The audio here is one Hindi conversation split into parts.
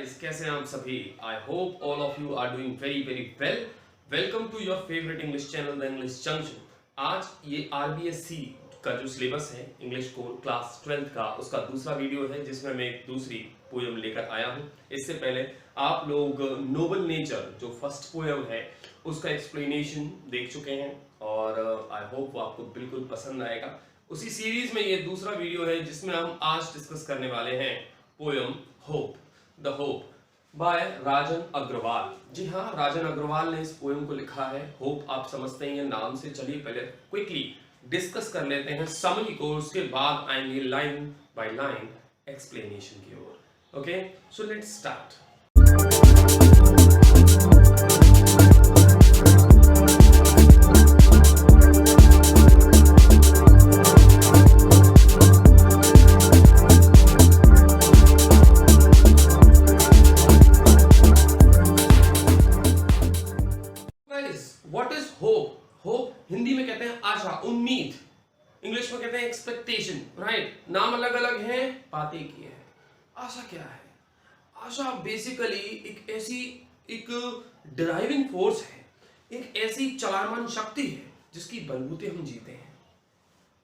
गाइस, कैसे हैं आप सभी? I hope all of you are doing very very well. Welcome to your favourite English channel the English junction. आज ये आरबीएससी का जो सिलेबस है इंग्लिश कोर क्लास 12th का, उसका दूसरा वीडियो है जिसमें मैं एक दूसरी पोयम लेकर आया हूँ। इससे पहले आप लोग नोबल नेचर जो फर्स्ट पोयम है उसका एक्सप्लेनेशन देख चुके हैं और आई होप वो आपको बिल्कुल पसंद आएगा। उसी सीरीज में ये दूसरा वीडियो है जिसमें हम आज डिस्कस करने वाले हैं poem hope, the hope by Rajan Agarwal. जी हाँ, राजन अग्रवाल ने इस पोयम को लिखा है। होप आप समझते ही हैं नाम से। चलिए पहले क्विकली डिस्कस कर लेते हैं समरी को, उसके बाद आएंगे लाइन बाय लाइन एक्सप्लेनेशन की ओर। Okay, so let's start. What is hope? Hope Hindi में कहते हैं आशा, उम्मीद। इंग्लिश में कहते हैं एक्सपेक्टेशन, राइट? नाम अलग अलग हैं, बातें एक ही है। आशा क्या है? आशा बेसिकली एक ड्राइविंग फोर्स है, एक ऐसी चलायमान शक्ति है जिसकी बलबूते हम जीते हैं।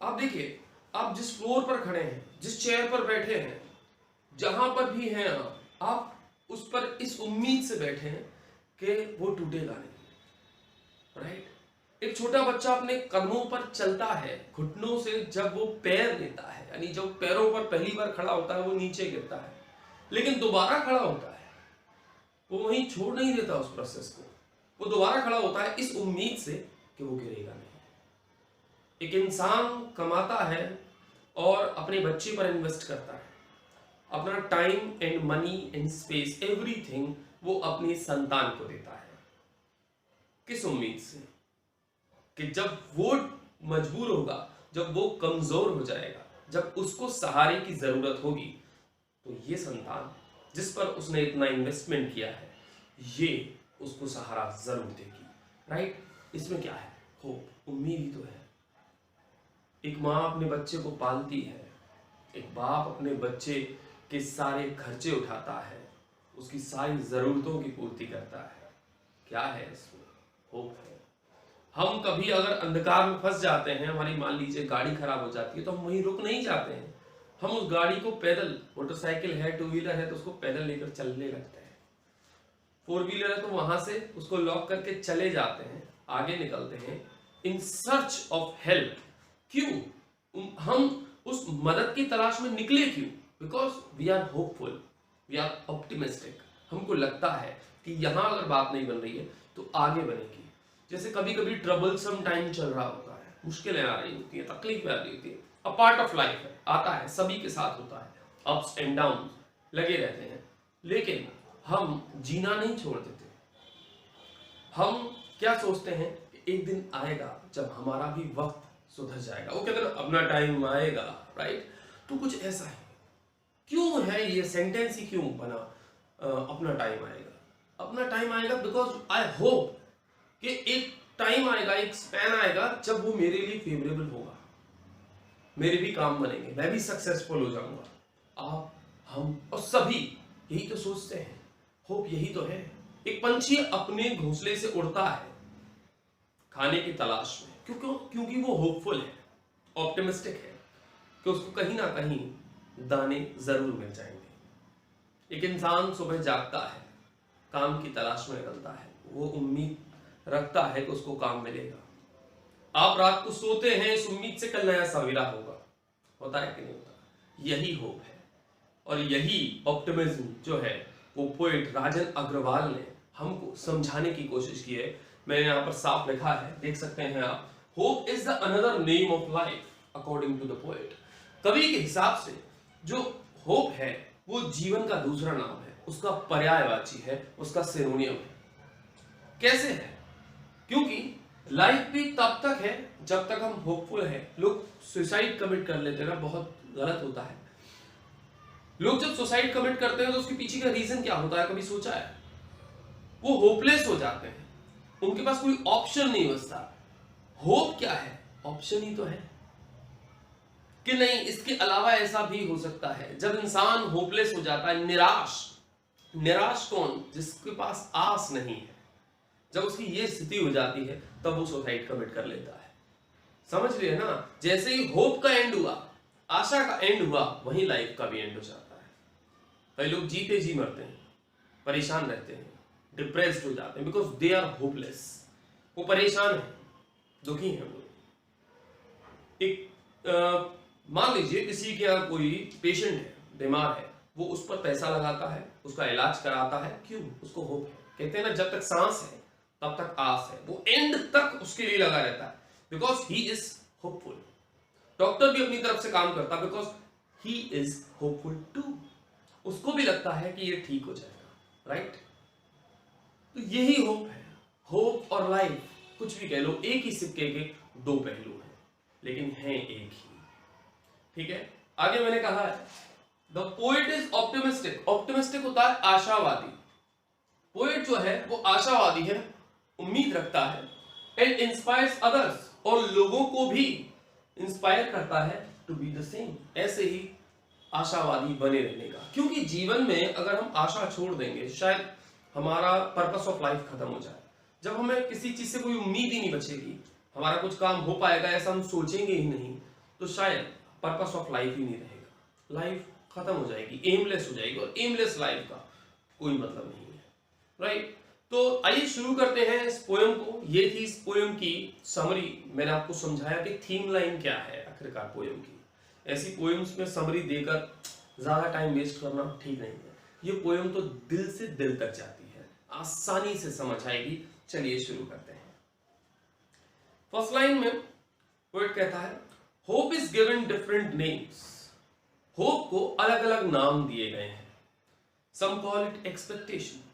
आप देखिए, आप जिस फ्लोर पर खड़े हैं, जिस चेयर पर बैठे हैं, जहां पर भी हैं आप उस पर इस उम्मीद से बैठे हैं कि वो टूटेगा नहीं, राइट? एक छोटा बच्चा अपने कदमों पर चलता है, घुटनों से जब वो पैर लेता है, यानी जब पैरों पर पहली बार खड़ा होता है वो नीचे गिरता है, लेकिन दोबारा खड़ा होता है, वो वहीं छोड़ नहीं देता उस प्रोसेस को। वो दोबारा खड़ा होता है इस उम्मीद से कि वो गिरेगा नहीं। एक इंसान कमाता है और अपने बच्चे पर इन्वेस्ट करता है, अपना time and money and space everything वो अपनी संतान को देता है। किस उम्मीद से? कि जब वो मजबूर होगा, जब वो कमजोर हो जाएगा, जब उसको सहारे की जरूरत होगी, तो ये संतान जिस पर उसने इतना इन्वेस्टमेंट किया है, ये उसको सहारा जरूर देगी, राइट? इसमें क्या है? होप, उम्मीद ही तो है। एक माँ अपने बच्चे को पालती है, एक बाप अपने बच्चे के सारे खर्चे उठाता है, उसकी सारी जरूरतों की पूर्ति करता है। क्या है इसमें? होप है। हम कभी अगर अंधकार में फंस जाते हैं, हमारी मान लीजिए गाड़ी खराब हो जाती है, तो हम वहीं रुक नहीं जाते हैं, हम उस गाड़ी को पैदल, मोटरसाइकिल है, टू व्हीलर है तो उसको पैदल लेकर चलने लगते हैं, फोर व्हीलर है तो वहां से उसको लॉक करके चले जाते हैं, आगे निकलते हैं इन सर्च ऑफ हेल्प। क्यों हम उस मदद की तलाश में निकले? क्यों? Because we are hopeful, we are optimistic. हमको लगता है कि यहां अगर बात नहीं बन रही है तो आगे बनेगी। जैसे कभी कभी ट्रबलसम टाइम चल रहा होता है, मुश्किलें आ रही होती हैं, तकलीफें आ रही होती हैं, अ पार्ट ऑफ लाइफ है, आता है, सभी के साथ होता है, अप्स एंड डाउन लगे रहते हैं, लेकिन हम जीना नहीं छोड़ देते। हम क्या सोचते हैं कि एक दिन आएगा जब हमारा भी वक्त सुधर जाएगा। वो कहते हैं अपना टाइम आएगा, राइट? तो कुछ ऐसा है। क्यों है ये सेंटेंस ही क्यों बना अपना टाइम आएगा? अपना टाइम आएगा बिकॉज आई होप कि एक टाइम आएगा, एक स्पैन आएगा जब वो मेरे लिए फेवरेबल होगा, मेरे भी काम बनेंगे, मैं भी सक्सेसफुल हो जाऊंगा। आप, हम और सभी यही तो सोचते हैं। होप यही तो है। एक पंछी अपने घोंसले से उड़ता है खाने की तलाश में, क्योंकि वो होपफुल है, ऑप्टिमिस्टिक है कि उसको कहीं ना कहीं दाने जरूर मिल जाएंगे। एक इंसान सुबह जागता है, काम की तलाश में निकलता है, वो उम्मीद रखता है कि उसको काम मिलेगा। आप रात को सोते हैं इस उम्मीद से कल नया सवेरा होगा। होता है कि नहीं होता? यही होप है और यही ऑप्टिमिज्म जो है वो पोएट राजन अग्रवाल ने हमको समझाने की कोशिश की है। मैंने यहाँ पर साफ लिखा है, देख सकते हैं आप। Hope is the another name of life according to the poet. कवि के हिसाब से जो होप है वो जीवन का दूसरा नाम है, उसका पर्यायवाची है, उसका सिनोनियम है। कैसे है? क्योंकि लाइफ भी तब तक है जब तक हम होपफुल हैं। लोग सुसाइड कमिट कर लेते हैं ना, बहुत गलत होता है। लोग जब सुसाइड कमिट करते हैं तो उसके पीछे का रीजन क्या होता है, कभी सोचा है? वो होपलेस हो जाते हैं, उनके पास कोई ऑप्शन नहीं बचता। होप क्या है? ऑप्शन ही तो है कि नहीं, इसके अलावा ऐसा भी हो सकता है। जब इंसान होपलेस हो जाता है, निराश, निराश कौन? जिसके पास आस नहीं है। जब उसकी ये स्थिति हो जाती है तब वो सुसाइड कमिट कर लेता है। समझ लिए ना? जैसे ही होप का एंड हुआ, आशा का एंड हुआ, वहीं लाइफ का भी एंड हो जाता है। कई लोग जीते जी मरते हैं, परेशान रहते हैं, डिप्रेस्ड हो जाते हैं, बिकॉज दे आर होपलेस। वो परेशान है, दुखी है। वो एक मान लीजिए किसी के यहाँ कोई पेशेंट है, बीमार है, वो उस पर पैसा लगाता है, उसका इलाज कराता है। क्यों? उसको होप है। कहते हैं ना, जब तक सांस है तब तक आस है। वो एंड तक उसके लिए लगा रहता है, because he is hopeful. Doctor भी अपनी तरफ से काम करता है, because he is hopeful too. उसको भी लगता है कि ये ठीक हो जाएगा, राइट? तो यही होप है। होप और लाइफ, कुछ भी कह लो, एक ही सिक्के के दो पहलू हैं, लेकिन हैं एक ही। ठीक है, आगे मैंने कहा है the poet is optimistic. Optimistic होता है आशावादी। पोएट जो है वो आशावादी है, उम्मीद रखता है, एंड इंस्पायर्स अदर्स, और लोगों को भी इंस्पायर करता है टू बी द सेम, ऐसे ही आशावादी बने रहने का। क्योंकि जीवन में अगर हम आशा छोड़ देंगे, शायद हमारा पर्पस ऑफ लाइफ खत्म हो जाए। जब हमें किसी चीज से कोई उम्मीद ही नहीं बचेगी, हमारा कुछ काम हो पाएगा ऐसा हम सोचेंगे ही नहीं, तो शायद पर्पस ऑफ लाइफ ही नहीं रहेगा। लाइफ खत्म हो जाएगी, एमलेस हो जाएगी, और एमलेस लाइफ का कोई मतलब नहीं है, राइट? तो आइए शुरू करते हैं इस पोयम को। ये थी इस पोयम की समरी। मैंने आपको समझाया कि थीम लाइन क्या है आखिरकार पोयम की। ऐसी पोयम्स में समरी देकर ज्यादा टाइम वेस्ट करना ठीक नहीं है। ये पोयम तो दिल से दिल तक जाती है, आसानी से समझ आएगी। चलिए शुरू करते हैं। फर्स्ट लाइन में पोएट कहता है, hope is given different names. Hope को अलग अलग नाम दिए गए हैं। सम कॉल इट एक्सपेक्टेशन।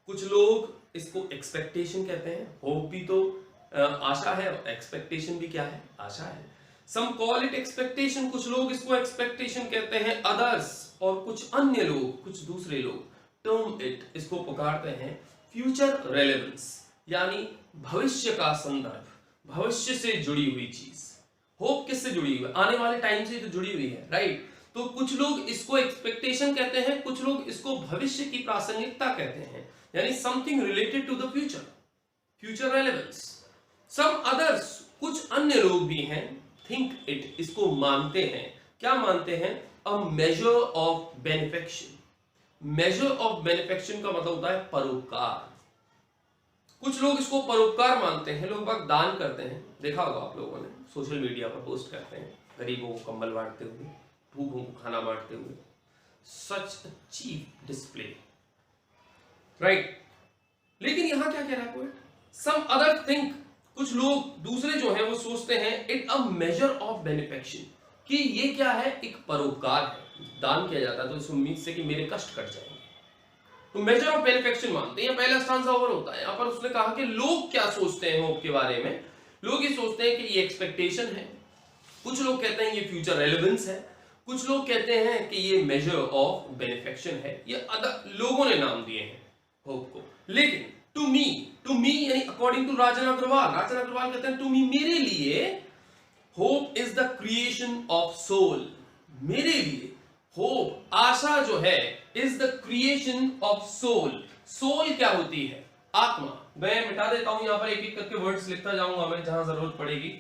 कुछ लोग इसको एक्सपेक्टेशन कहते हैं। होप भी तो आशा है, एक्सपेक्टेशन भी क्या है? आशा है। सम कॉल इट एक्सपेक्टेशन, कुछ लोग इसको एक्सपेक्टेशन कहते हैं। अदर्स, और कुछ अन्य लोग, कुछ दूसरे लोग, टर्म इट, इसको पुकारते हैं फ्यूचर रेलेवेंस, यानी भविष्य का संदर्भ, भविष्य से जुड़ी हुई चीज। होप किससे जुड़ी हुई है? आने वाले टाइम से तो जुड़ी हुई है, राइट? तो कुछ लोग इसको एक्सपेक्टेशन कहते हैं, कुछ लोग इसको भविष्य की प्रासंगिकता कहते हैं, यानी something related to the future, future relevance. Some others, कुछ अन्य लोग भी हैं, थिंक इट, इसको मानते हैं। क्या मानते हैं? A measure of benefaction. Measure of benefaction का मतलब होता है परोपकार। कुछ लोग इसको परोपकार मानते हैं। लोग बाग दान करते हैं, देखा होगा आप लोगों ने, सोशल मीडिया पर पोस्ट करते हैं, गरीबों को कंबल बांटते हुए, भूखों को खाना बांटते हुए। सच अ चीप डिस्प्ले, राइट? लेकिन यहां क्या कह रहा है पोएट? सम अदर थिंक, कुछ लोग दूसरे जो हैं वो सोचते हैं, इट अ मेजर ऑफ बेनिफिक्शन, कि ये क्या है? एक परोपकार है। दान किया जाता है तो इस उम्मीद से कि मेरे कष्ट कट जाएंगे, तो मेजर ऑफ बेनिफिक्शन मानते हैं। पहला स्टांजा ओवर होता है। यहां पर उसने कहा कि लोग क्या सोचते हैं होप के बारे में। लोग ये सोचते हैं कि ये एक्सपेक्टेशन है, कुछ लोग कहते हैं ये फ्यूचर रेलेवेंस है, कुछ लोग कहते हैं कि ये मेजर ऑफ बेनिफिक्शन है। ये लोगों ने नाम दिए हैं होप को। लेकिन टू मी यानी अकॉर्डिंग टू राजन अग्रवाल, राजन अग्रवाल कहते हैं टू मी, मेरे लिए hope is the creation of soul. मेरे लिए होप, आशा जो है, is the creation of soul. Soul क्या होती है? आत्मा। मैं मिटा देता हूं, यहां पर एक एक करके वर्ड्स लिखता जाऊंगा मैं जहां जरूरत पड़ेगी।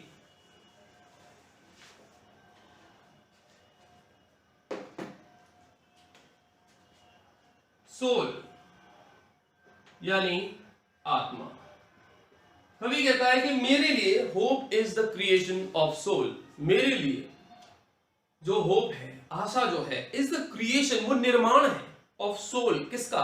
सोल यानी आत्मा। कवि कहता है कि मेरे लिए hope is the creation of soul. मेरे लिए जो होप है, आशा जो है, इज द क्रिएशन, वो निर्माण है, ऑफ सोल, किसका?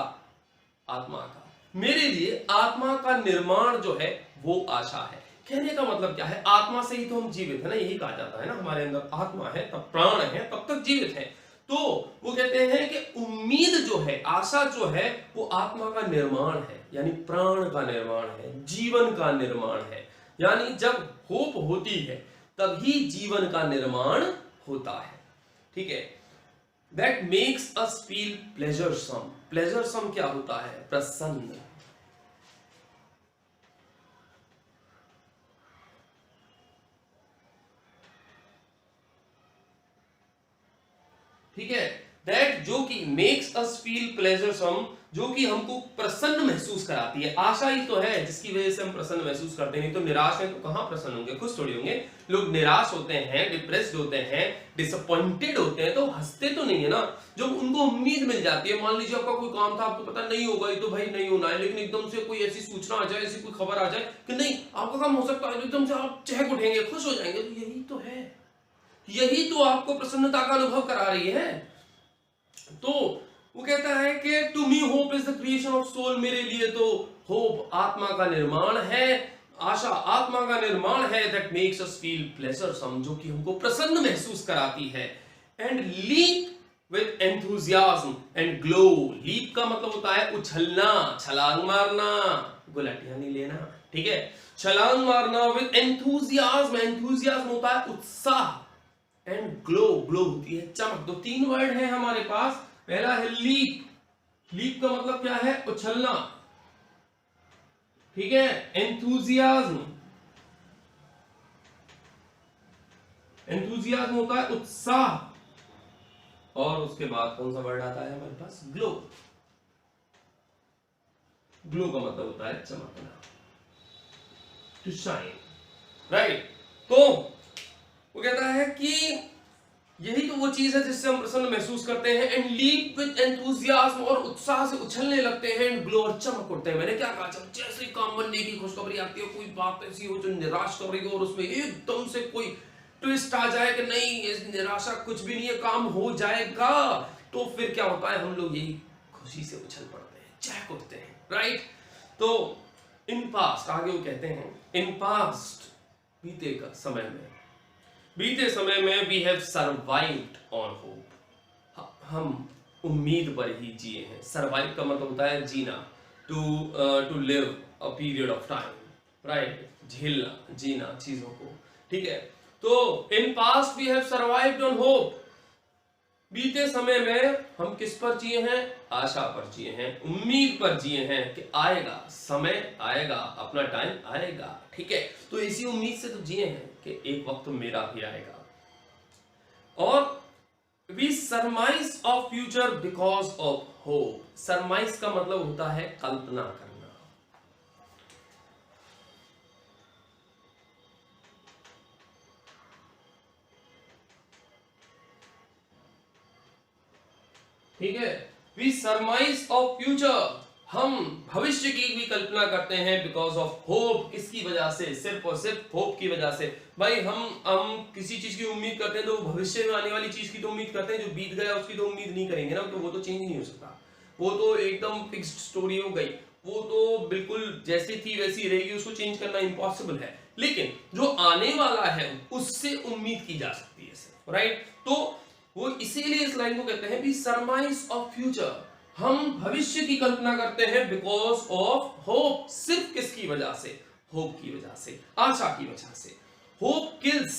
आत्मा का। मेरे लिए आत्मा का निर्माण जो है वो आशा है। कहने का मतलब क्या है? आत्मा से ही तो हम जीवित है ना, यही कहा जाता है ना, हमारे अंदर आत्मा है तब प्राण है, तब तक जीवित है। तो वो कहते हैं कि उम्मीद जो है, आशा जो है, वो आत्मा का निर्माण है, यानी प्राण का निर्माण है, जीवन का निर्माण है। यानी जब होप होती है तभी जीवन का निर्माण होता है। ठीक है? That makes us feel pleasuresome. Pleasuresome क्या होता है? प्रसन्न। ठीक है? दैट, जो कि मेक्स अस फील प्लेजरसम, जो कि हमको प्रसन्न महसूस कराती है। आशा ही तो है जिसकी वजह से हम प्रसन्न महसूस करते हैं, नहीं तो निराश है तो कहां प्रसन्न होंगे, खुश थोड़ी होंगे। लोग निराश होते हैं, डिप्रेस्ड होते हैं, डिसअपॉइंटेड होते हैं तो हंसते तो नहीं है ना। जब उनको उम्मीद मिल जाती है, मान लीजिए आपका कोई काम था, आपको पता नहीं होगा, ये तो भाई नहीं होना है, लेकिन एकदम से कोई ऐसी सूचना आ जाए, ऐसी कोई खबर आ जाए कि नहीं आपका काम हो सकता है, एकदम से आप चहक उठेंगे, खुश हो जाएंगे। तो यही तो है, यही तो आपको प्रसन्नता का अनुभव करा रही है। तो वो कहता है कि to me hope is the creation of soul, मेरे लिए तो होप आत्मा का निर्माण है, आशा आत्मा का निर्माण है, that makes us feel pleasuresome, जो कि हमको प्रसन्न महसूस कराती है। And leap with enthusiasm and glow, leap का मतलब होता है उछलना, छलांग मारना, गुलाटियां नहीं लेना, ठीक है, छलांग मारना। विद एंथुसियाज्म, एंथुसियाज्म होता है उत्साह, एंड ग्लो, ग्लो होती है चमक। तो तीन वर्ड है हमारे पास। पहला है लीप, लीप का मतलब क्या है, उछलना, ठीक है। एंथुसियाज्म, एंथुसियाज्म होता है उत्साह, और उसके बाद कौन सा वर्ड आता है हमारे पास, ग्लो। ग्लो का मतलब होता है चमकना, टू शाइन, राइट। तो वो कहता है कि यही तो वो चीज है जिससे हम प्रसन्न महसूस करते हैं। एंड लीप विद एंथुसियाज्म, और उत्साह से उछलने लगते हैं। एंड ग्लो, और चमक उठते हैं। मैंने क्या कहा, जब जैसे काम बनने की खुशखबरी आती है, कोई बात ऐसी हो जो निराश कर रही हो, और उसमें एकदम से कोई ट्विस्ट आ जाए कि नहीं इस निराशा कुछ भी नहीं है, काम हो जाएगा, तो फिर क्या होता है, हम लोग यही खुशी से उछल पड़ते हैं, चहक उठते हैं, राइट। तो इन पास्ट, आगे वो कहते हैं, इन पास्ट, बीते का समय में, बीते समय में we have survived on hope, हम उम्मीद पर ही जिए हैं। सर्वाइव का मतलब होता है जीना, to live a period of time, right, झेलना, जीना चीजों को, ठीक है। तो in past we have survived on hope, बीते समय में हम किस पर जिए हैं, आशा पर जिए हैं, उम्मीद पर जिए हैं कि आएगा, समय आएगा, अपना टाइम आएगा, ठीक है। तो इसी उम्मीद से तो जिए हैं कि एक वक्त मेरा भी आएगा। और we surmise of future because of hope, surmise का मतलब होता है कल्पना करना, ठीक है। वी सरमाइज ऑफ फ्यूचर, हम भविष्य की भी कल्पना करते हैं, बिकॉज ऑफ होप, इसकी वजह से, सिर्फ और सिर्फ होप की वजह से। भाई हम किसी चीज की उम्मीद करते हैं तो भविष्य में आने वाली चीज की तो उम्मीद करते हैं, जो बीत गया उसकी तो उम्मीद नहीं करेंगे ना, तो वो तो चेंज नहीं हो सकता, वो तो एकदम फिक्स्ड स्टोरी हो गई, वो तो बिल्कुल जैसी थी वैसी रहेगी, उसको चेंज करना इम्पॉसिबल है। लेकिन जो आने वाला है उससे उम्मीद की जा सकती है, राइट। तो वो इसीलिए इस लाइन को कहते हैं, बी सरमाइज ऑफ फ्यूचर, हम भविष्य की कल्पना करते हैं, बिकॉज ऑफ होप, सिर्फ किसकी वजह से, होप की वजह से, आशा की वजह से। Hope kills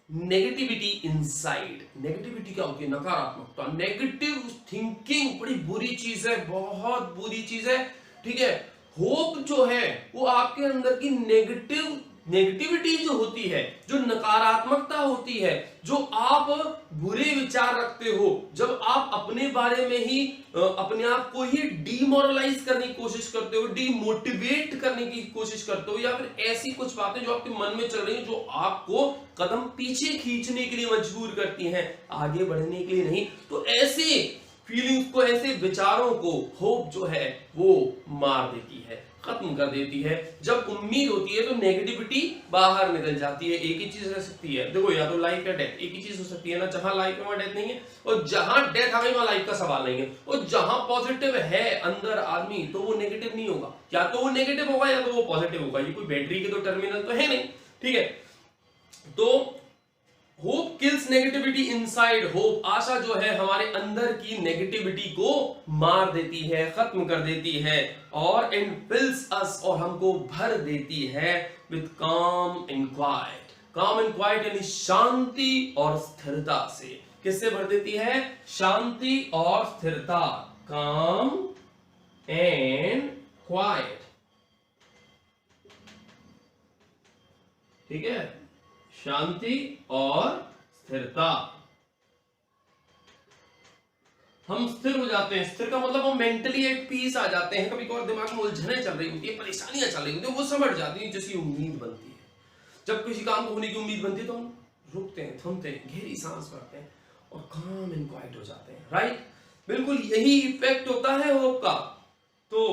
negativity inside, negativity क्या होती है, नकारात्मकता, नेगेटिव थिंकिंग बड़ी बुरी चीज है, बहुत बुरी चीज है, ठीक है। होप जो है वो आपके अंदर की नेगेटिविटी जो होती है, जो नकारात्मकता होती है, जो आप बुरे विचार रखते हो, जब आप अपने बारे में ही अपने आप को ही डीमोरलाइज करने की कोशिश करते हो, डीमोटिवेट करने की कोशिश करते हो, या फिर ऐसी कुछ बातें जो आपके मन में चल रही हैं जो आपको कदम पीछे खींचने के लिए मजबूर करती हैं, आगे बढ़ने के लिए नहीं, तो ऐसे फीलिंग्स को, ऐसे विचारों को होप जो है वो मार देती है, खत्म कर देती है। जब उम्मीद होती है तो नेगेटिविटी बाहर निकल जाती है। एक ही चीज रह सकती है, देखो, या तो लाइफ या डेथ, एक ही चीज हो सकती है ना, जहां लाइफ है वहां डेथ नहीं है, और जहां डेथ आ गई वहां लाइफ का सवाल नहीं है, और जहां पॉजिटिव है अंदर आदमी तो वो नेगेटिव नहीं होगा, या तो वो नेगेटिव होगा या तो वो पॉजिटिव होगा, ये कोई बैटरी के तो टर्मिनल तो है नहीं, ठीक है। तो hope kills negativity inside, hope, आशा जो है हमारे अंदर की नेगेटिविटी को मार देती है, खत्म कर देती है, और एंड फिल्स अस, और हमको भर देती है विद काम एंड क्वाइट, काम एंड क्वाइट यानी शांति और स्थिरता से। किससे भर देती है, शांति और स्थिरता, काम एंड क्वाइट, ठीक है, शांति और स्थिरता। हम स्थिर हो जाते हैं। स्थिर का मतलब हम मेंटली एट पीस आ जाते हैं। कभी कभार दिमाग में उलझने चल रही होती है, परेशानियां चल रही होती है, वो समझ जाती है, जैसी उम्मीद बनती है। जब किसी काम को होने की उम्मीद बनती है तो हम रुकते हैं, थमते हैं, गहरी सांस भरते हैं और काम एंड क्वाइट हो जाते हैं। राइट, बिल्कुल यही इफेक्ट होता है होप का। तो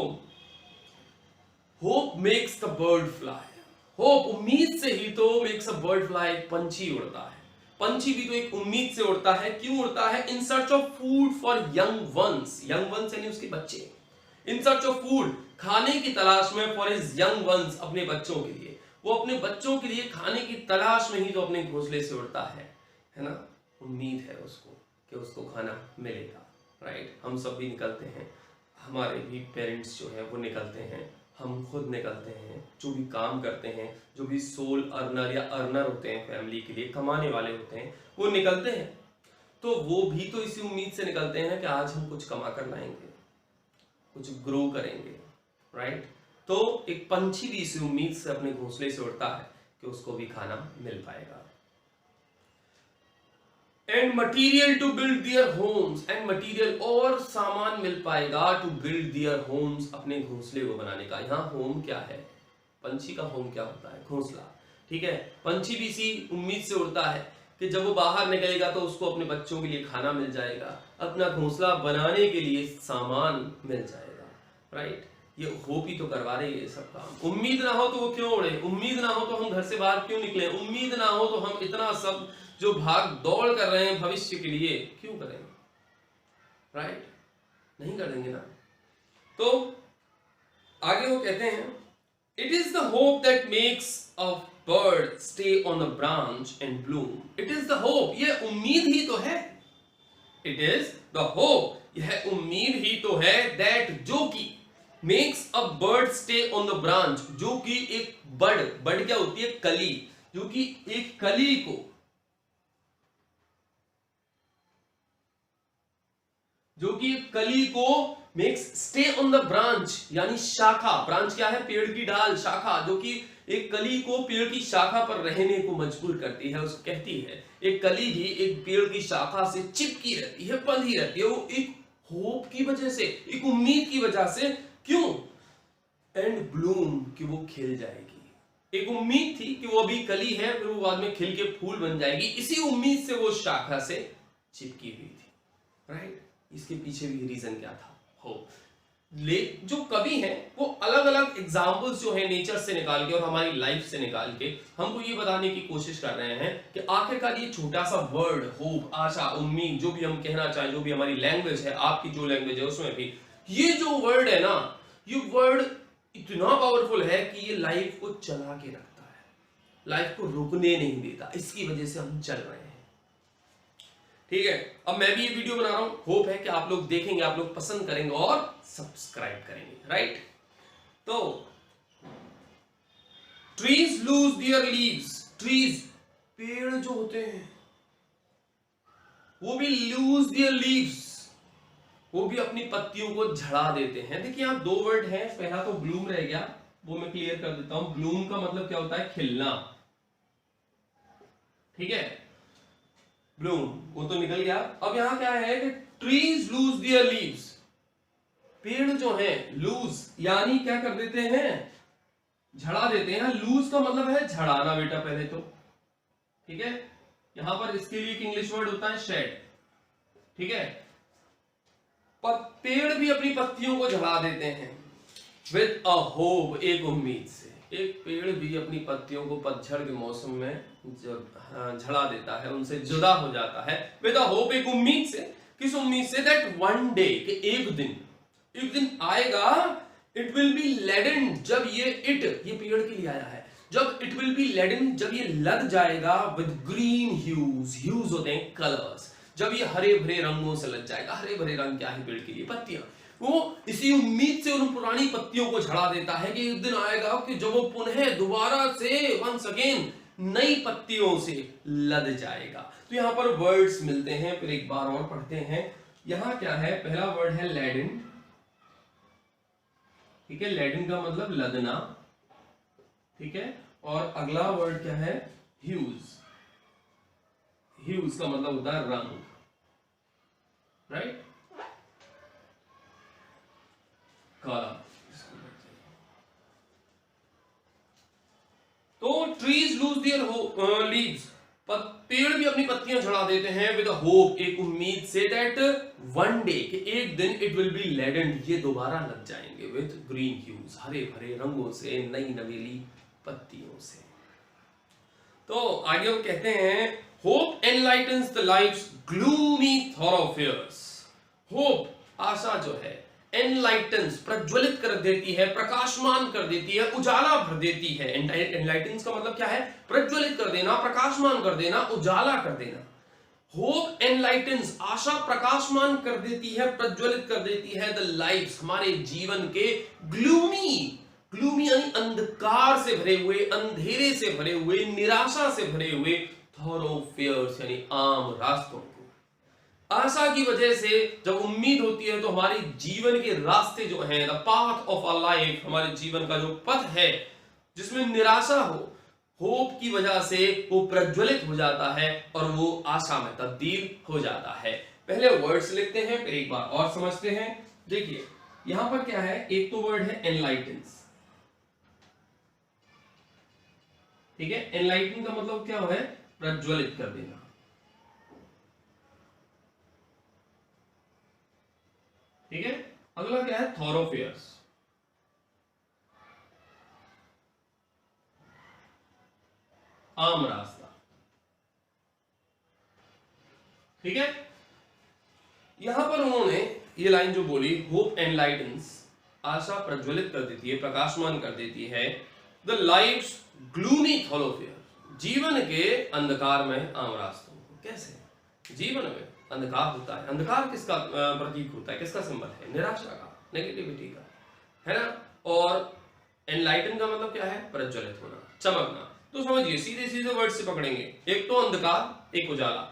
hope makes the bird fly. Hope, उम्मीद से ही तो मेक्स अ बर्ड फ्लाई, पंछी उड़ता है। पंछी भी तो एक उम्मीद से उड़ता है। क्यों उड़ता है? In search of food for young ones. Young ones यानी उसके बच्चे। इन सर्च ऑफ फूड, खाने की तलाश में, फॉर हिज यंग वंस, अपने बच्चों के लिए। वो अपने बच्चों के लिए खाने की तलाश में ही तो अपने घोंसले से उड़ता है ना। उम्मीद है उसको कि उसको खाना मिलेगा। राइट, हम सब भी निकलते हैं, हमारे भी पेरेंट्स जो है वो निकलते हैं, हम खुद निकलते हैं, जो भी काम करते हैं, जो भी सोल अर्नर या अर्नर होते हैं फैमिली के लिए, कमाने वाले होते हैं, वो निकलते हैं। तो वो भी तो इसी उम्मीद से निकलते हैं कि आज हम कुछ कमा कर लाएंगे, कुछ ग्रो करेंगे। राइट, तो एक पंछी भी इसी उम्मीद से अपने घोंसले से उड़ता है कि उसको भी खाना मिल पाएगा। And material to build their homes, and material, और सामान मिल पाएगा, टू बिल्ड दियर होम्स, अपने घोंसले को बनाने का। यहाँ होम क्या है? पंछी का होम क्या होता है? घोंसला। ठीक है, पंछी भी इसी उम्मीद से उड़ता है कि जब वो बाहर निकलेगा तो उसको अपने बच्चों के लिए खाना मिल जाएगा, अपना घोंसला बनाने के लिए सामान मिल जाएगा। राइट, ये होप ही तो करवा रही है ये सब काम। उम्मीद ना हो तो वो क्यों उड़े? उम्मीद ना हो तो हम घर से बाहर क्यों निकले? उम्मीद ना हो तो हम इतना सब जो भाग दौड़ कर रहे हैं भविष्य के लिए क्यों करेंगे? राइट, नहीं करेंगे ना। तो आगे वो कहते हैं, it is the hope that makes a bird stay on a branch and Bloom. It is the hope, ये उम्मीद ही तो है। इट इज द होप, यह उम्मीद ही तो है, दैट, जो कि, makes a bird stay on the branch, जो कि एक बर्ड क्या होती है? कली, जो कि एक कली को, जो कि कली को makes stay on the branch, यानी शाखा। ब्रांच क्या है? पेड़ की डाल, शाखा, जो कि एक कली को पेड़ की शाखा पर रहने को मजबूर करती है। उसको कहती है, एक कली भी एक पेड़ की शाखा से चिपकी रहती है, बंधी रहती है, वो एक होप की वजह से, एक उम्मीद की वजह से। क्यों? एंड ब्लूम, कि वो खिल जाएगी। एक उम्मीद थी कि वो अभी कली है, फिर वो बाद में खिल के फूल बन जाएगी। इसी उम्मीद से वो शाखा से चिपकी हुई थी। राइट, इसके पीछे भी रीजन क्या था? होप। जो कवि हैं वो अलग अलग एग्जाम्पल्स जो है नेचर से निकाल के और हमारी लाइफ से निकाल के हमको ये बताने की कोशिश कर रहे हैं कि आखिरकार ये छोटा सा वर्ड होप, आशा, उम्मीद, जो भी हम कहना चाहें, जो भी हमारी लैंग्वेज है, आपकी जो लैंग्वेज है उसमें भी ये जो वर्ड है ना, ये वर्ड इतना पावरफुल है कि ये लाइफ को चला के रखता है, लाइफ को रुकने नहीं देता। इसकी वजह से हम चल रहे हैं। ठीक है, अब मैं भी ये वीडियो बना रहा हूं, होप है कि आप लोग देखेंगे, आप लोग पसंद करेंगे और सब्सक्राइब करेंगे। राइट, तो trees lose their leaves. Trees, पेड़ जो होते हैं वो भी लूज देयर लीव्स, वो भी अपनी पत्तियों को झड़ा देते हैं। देखिए यहां दो वर्ड हैं, पहला तो ब्लूम रह गया, वो मैं क्लियर कर देता हूं। ब्लूम का मतलब क्या होता है? खिलना। ठीक है, ब्लूम वो तो निकल गया। अब यहां क्या है कि ट्रीज लूज देयर लीव्स, पेड़ जो है लूज यानी क्या कर देते हैं? झड़ा देते हैं। लूज का मतलब है झड़ाना बेटा पहले तो। ठीक है, यहां पर इसके लिए एक इंग्लिश वर्ड होता है शेड। ठीक है, पर पेड़ भी अपनी पत्तियों को झड़ा देते हैं विद अ होप, एक उम्मीद से। एक पेड़ भी अपनी पत्तियों को पतझड़ के मौसम में झड़ा देता है, उनसे जुदा हो जाता है विद अ होप, एक उम्मीद से। किस उम्मीद से? दैट वन डे, कि एक दिन आएगा, इट विल बी लेडन, जब ये पेड़ के लिए आया है, जब इट विल बी लेडन, जब ये लद जाएगा विद ग्रीन ह्यूज। ह्यूज होते हैं कलर्स, जब ये हरे भरे रंगों से लग जाएगा। हरे भरे रंग क्या है पेड़ के लिए? पत्तियां। वो इसी उम्मीद से उन पुरानी पत्तियों को झड़ा देता है कि एक दिन आएगा कि जब वो पुनः दोबारा से वंस अगेन नई पत्तियों से लद जाएगा। तो यहां पर वर्ड्स मिलते हैं, फिर एक बार और पढ़ते हैं। यहां क्या है? पहला वर्ड है लेडन। ठीक है, लेडन का मतलब लदना। ठीक है, और अगला वर्ड क्या है? ह्यूज। ह्यूज का मतलब होता है रंग। Right, trees lose their leaves, पेड़ भी अपनी पत्तियां झड़ा देते हैं विद होप, एक उम्मीद से, दैट वन डे, कि एक दिन, इट विल बी लेडेंड, ये दोबारा लग जाएंगे, विद ग्रीन ह्यूज, हरे भरे रंगों से, नई नवेली पत्तियों से। तो आगे हम कहते हैं hope enlightens the life's gloomy thoroughfares. Hope, आशा जो है, एनलाइटन्स, प्रज्वलित कर देती है, प्रकाशमान कर देती है, उजाला भर देती है। एनलाइटन्स का मतलब क्या है? प्रज्वलित कर देना, प्रकाशमान कर देना, उजाला कर देना। होप एनलाइटन्स, आशा प्रकाशमान कर देती है, प्रज्वलित कर देती है, द लाइफ्स, हमारे जीवन के, ग्लूमी, ग्लूमी यानी अंधकार से भरे हुए, अंधेरे से भरे हुए, निराशा से भरे हुए, थॉरोफेयर्स यानी आम रास्तों को। आशा की वजह से जब उम्मीद होती है तो हमारे जीवन के रास्ते जो हैं, the path of a life, हमारे जीवन का जो पथ है जिसमें निराशा हो, होप की वजह से वो प्रज्वलित हो जाता है और वो आशा में तब्दील हो जाता है। पहले वर्ड्स लिखते हैं, फिर एक बार और समझते हैं। देखिए यहां पर क्या है, एक तो वर्ड है एनलाइटन्स, ठीक है। एनलाइटन का मतलब क्या है? प्रज्वलित कर देना, ठीक है। अगला क्या है? थॉरोफेयर्स, आम रास्ता, ठीक है। यहां पर उन्होंने ये लाइन जो बोली, होप एनलाइटन्स, आशा प्रज्वलित कर देती है, प्रकाशमान कर देती है, द लाइफ्स ग्लूमी थॉरोफेयर, जीवन के अंधकार में आम रास्तों को। कैसे? जीवन में अंधकार होता है, अंधकार किसका प्रतीक होता है, किसका सिंबल है? निराशा का, नेगेटिविटी का, है ना। और एनलाइटन का मतलब क्या है? प्रज्वलित होना, चमकना। तो समझिए, सीधे सीधे वर्ड से पकड़ेंगे, एक तो अंधकार, एक उजाला,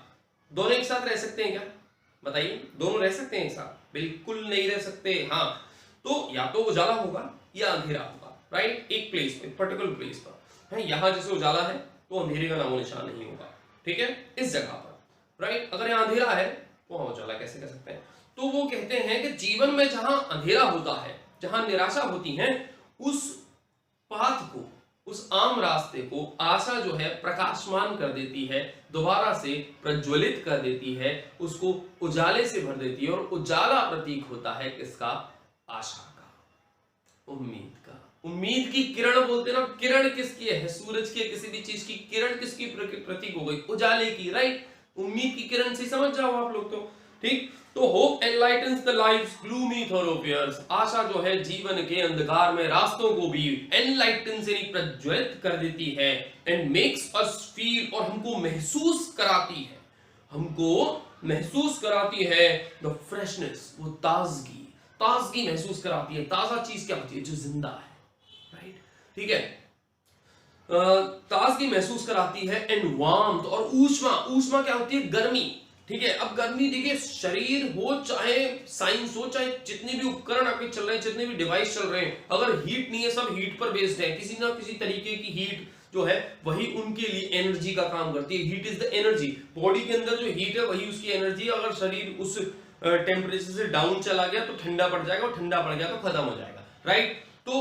दोनों एक साथ रह सकते हैं क्या? बताइए, दोनों रह सकते हैं एक साथ? बिल्कुल नहीं रह सकते। हाँ, तो या तो उजाला होगा या अंधेरा होगा, राइट। एक प्लेस पे, पर्टिकुलर प्लेस पर है, यहां जैसे उजाला है तो अंधेरे का नामो निशान नहीं होगा, ठीक है, इस जगह पर, राइट। अगर यहाँ अंधेरा है तो वहां उजाला कैसे कर सकते हैं? तो वो कहते हैं कि जीवन में जहां अंधेरा होता है, जहां निराशा होती है, उस पाथ को, उस आम रास्ते को आशा जो है प्रकाशमान कर देती है, दोबारा से प्रज्वलित कर देती है, उसको उजाले से भर देती है। और उजाला प्रतीक होता है किसका? आशा का, उम्मीद का। उम्मीद की किरण बोलते ना, किरण किसकी है? सूरज की, किसी भी चीज की किरण किसकी प्रतीक हो गई? उजाले की, राइट। उम्मीद की किरण से समझ जाओ आप लोग तो, ठीक। तो hope enlightens the life's gloomy थॉरोफेयर्स, आशा जो है जीवन के अंधकार में रास्तों को भी एनलाइटन से प्रज्वलित कर देती है, एंड मेक्स अस फील, और हमको महसूस कराती है, हमको महसूस कराती है, द फ्रेशनेस, वो ताजगी, ताजगी महसूस कराती है। ताजा चीज क्या होती है? जो जिंदा है, राइट, ठीक है। ताजगी महसूस कराती है, एंड वार्मथ, और ऊष्मा, ऊष्मा क्या होती है? गर्मी, ठीक है। अब गर्मी देखिए, शरीर हो चाहे साइंस हो, चाहे जितने भी उपकरण आपके चल रहे हैं, जितने भी डिवाइस चल रहे हैं, अगर हीट नहीं है, सब हीट पर बेस्ड है, किसी ना किसी तरीके की हीट जो है वही उनके लिए एनर्जी का काम करती है। Heat is the energy, body के अंदर जो हीट है वही उसकी एनर्जी है। अगर शरीर उस टेम्परेचर से डाउन चला गया तो ठंडा पड़ जाएगा, और ठंडा पड़ गया तो खत्म हो जाएगा, राइट। तो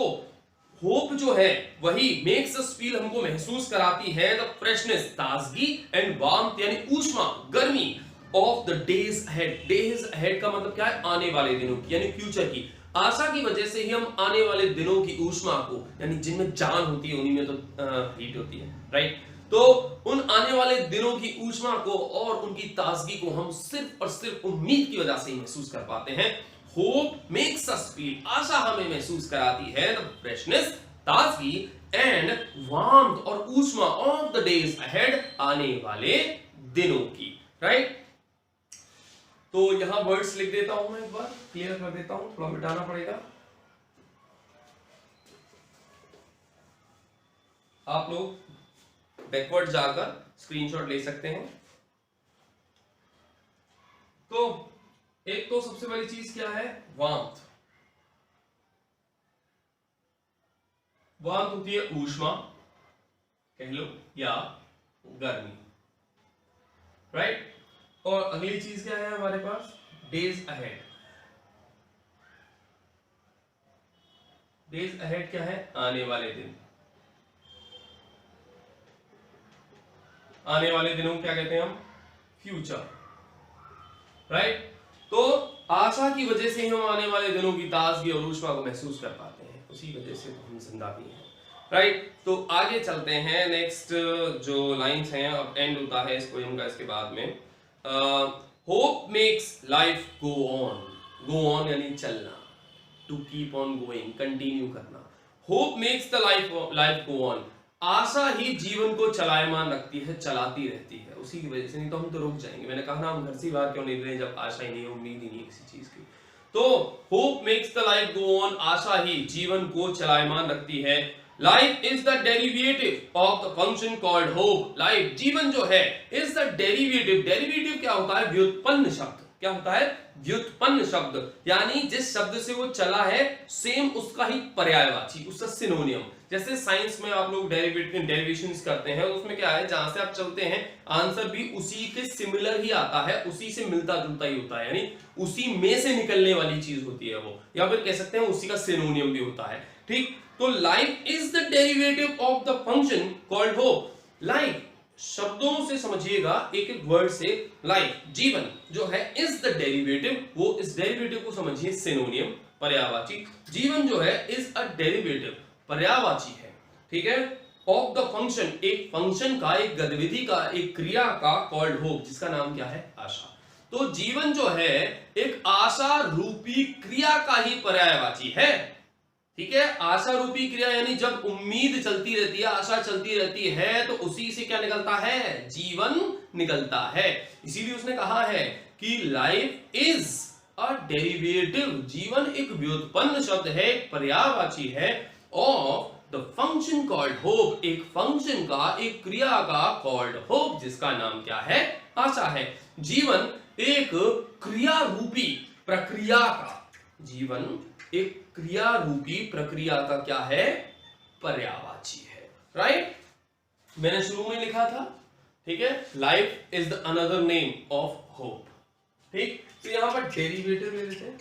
होप जो है वही मेक्स अस फील, हमको महसूस कराती है, द फ्रेशनेस, ताजगी, एंड वार्मथ यानी ऊष्मा, गर्मी, of the days ahead. Days ahead का मतलब क्या है? आने वाले दिनों की, यानी फ्यूचर की। आशा की वजह से ही हम आने वाले दिनों की ऊष्मा को, यानी जिनमें जान होती है उन्हीं में तो हीट होती है, राइट। तो उन आने वाले दिनों की ऊष्मा को और उनकी ताजगी को हम सिर्फ और सिर्फ उम्मीद की वजह से ही महसूस कर पाते हैं। होप मेक्स अस फील, आशा हमें महसूस कराती है, द फ्रेशनेस, ताजगी, एंड वार्मथ, और ऊष्मा, ऑफ द डेज अहेड, आने वाले दिनों की, राइट। तो यहां वर्ड्स लिख देता हूं, मैं एक बार क्लियर कर देता हूं, थोड़ा मिटाना पड़ेगा। आप लोग बैकवर्ड जाकर स्क्रीनशॉट ले सकते हैं। तो एक तो सबसे बड़ी चीज क्या है? वार्मथ। वार्मथ होती है ऊष्मा कह लो या गर्मी, राइट। और अगली चीज क्या है हमारे पास? Days ahead. डेज अहेड क्या है? आने वाले दिन, आने वाले दिनों को क्या कहते हैं हम? Future, right. तो आशा की वजह से हम आने वाले दिनों की ताजगी और ऊष्मा को महसूस कर पाते हैं, उसी वजह से तो हम जिंदा भी हैं, राइट। तो आगे चलते हैं, नेक्स्ट जो लाइंस हैं, अब एंड होता है इस पोएम का इसके बाद में। Hope makes life go on यानी चलना, to keep on going, continue करना। Hope makes the life go on, आशा ही जीवन को चलायमान रखती है, चलाती रहती है, उसी की वजह से, नहीं तो हम तो रुक जाएंगे। मैंने कहा ना, हम घर से बाहर क्यों नहीं रहे जब आशा ही नहीं है, उम्मीद ही नहीं है किसी चीज की। तो hope makes the life go on, आशा ही जीवन को चलायमान रखती है। Life is the derivative of the function called hope, life जीवन जो है इज द डेरिवेटिव, डेरिवेटिव क्या होता है? व्युत्पन्न शब्द। क्या होता है? व्युत्पन्न शब्द, यानी जिस शब्द से वो चला है सेम उसका ही पर्यायवाची, उसका सिनोनियम। जैसे साइंस में आप लोग डेरिवेशंस करते हैं, उसमें क्या है, जहां से आप चलते हैं आंसर भी उसी के सिमिलर ही आता है, उसी से मिलता जुलता ही होता है, यानी उसी में से निकलने वाली चीज होती है वो, या फिर कह सकते हैं उसी का सिनोनियम भी होता है, ठीक। तो life is the derivative of the function called hope. Life शब्दों से समझिएगा, एक एक वर्ड से, लाइफ जीवन जो है इज द डेरिवेटिव, वो इस डेरिवेटिव को समझिए सिनोनियम, पर्यायवाची। जीवन जो है इज अ डेरिवेटिव, पर्यायवाची है, ठीक है, ऑफ द फंक्शन, एक फंक्शन का, एक गतिविधि का, एक क्रिया का, कॉल्ड होप, जिसका नाम क्या है? आशा। तो जीवन जो है एक आशा रूपी क्रिया का ही पर्यायवाची है, ठीक है। आशा रूपी क्रिया यानी जब उम्मीद चलती रहती है, आशा चलती रहती है, तो उसी से क्या निकलता है? जीवन निकलता है। इसीलिए उसने कहा है कि लाइफ इज अ डेरिवेटिव, जीवन एक व्युत्पन्न शब्द है, एक पर्यायवाची है, of the function called hope, एक फंक्शन का, एक क्रिया का, कॉल्ड होप, जिसका नाम क्या है? आशा है। जीवन एक क्रिया रूपी प्रक्रिया का, जीवन एक क्रिया रूपी प्रक्रिया का क्या है? पर्यायवाची है, राइट। मैंने शुरू में लिखा था, ठीक है, life is the another name of hope, ठीक। तो यहां पर डेरिवेटिव ले लेते हैं,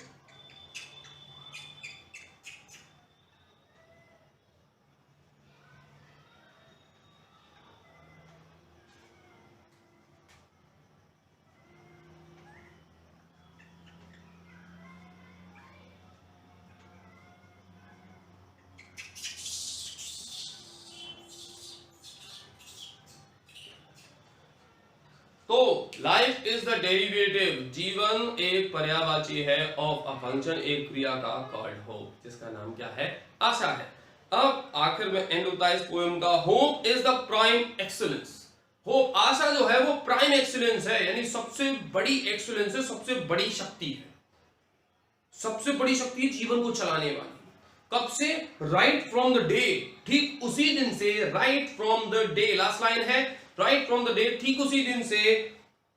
तो लाइफ इज द डेरिवेटिव, जीवन एक पर्यायवाची है, ऑफ अ फंक्शन, एक क्रिया का, कॉल्ड होप, जिसका नाम क्या है? आशा है। अब आखिर में एंड होता है इस पोएम का, hope is the prime excellence. Hope, आशा जो है वो प्राइम एक्सीलेंस है, यानी सबसे बड़ी एक्सीलेंस है, सबसे बड़ी शक्ति है, सबसे बड़ी शक्ति है जीवन को चलाने वाली। कब से? राइट फ्रॉम द डे, ठीक उसी दिन से, right from the day, last line है, राइट फ्रॉम द डे, ठीक उसी दिन से,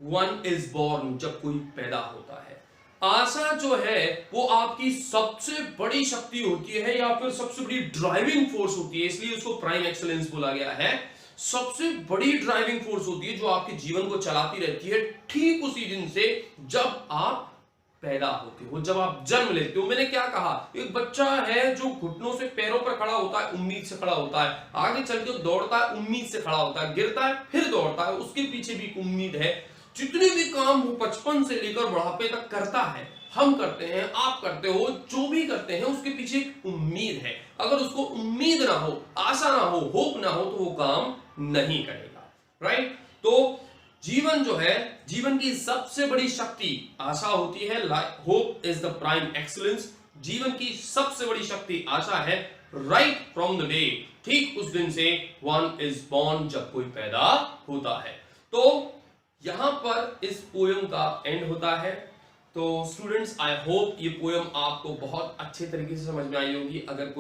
वन इज बॉर्न, जब कोई पैदा होता है। आशा जो है वो आपकी सबसे बड़ी शक्ति होती है, या फिर सबसे बड़ी ड्राइविंग फोर्स होती है, इसलिए उसको प्राइम एक्सीलेंस बोला गया है। सबसे बड़ी ड्राइविंग फोर्स होती है जो आपके जीवन को चलाती रहती है, ठीक उसी दिन से जब आप पैदा होते हो, जब आप जन्म लेते हो। मैंने क्या कहा, एक बच्चा है जो घुटनों से पैरों पर खड़ा होता है, उम्मीद से खड़ा होता है, आगे चल के दौड़ता है, उम्मीद से खड़ा होता है, गिरता है, फिर दौड़ता है, उसके पीछे भी उम्मीद है। जितने भी काम वो बचपन से लेकर बुढ़ापे तक करता है, हम करते हैं, आप करते हो, जो भी करते हैं उसके पीछे एक उम्मीद है। अगर उसको उम्मीद ना हो, आशा ना हो, होप ना हो, तो वो काम नहीं करेगा, राइट। तो जीवन जो है, जीवन की सबसे बड़ी शक्ति आशा होती है, hope is the prime excellence, जीवन की सबसे बड़ी शक्ति आशा है, राइट फ्रॉम द डे, ठीक उस दिन से, वन इज बॉर्न, जब कोई पैदा होता है। तो यहां पर इस पोयम का एंड होता है। तो स्टूडेंट्स, आई होप ये पोयम आपको बहुत अच्छे तरीके से समझ में आई होगी। अगर कोई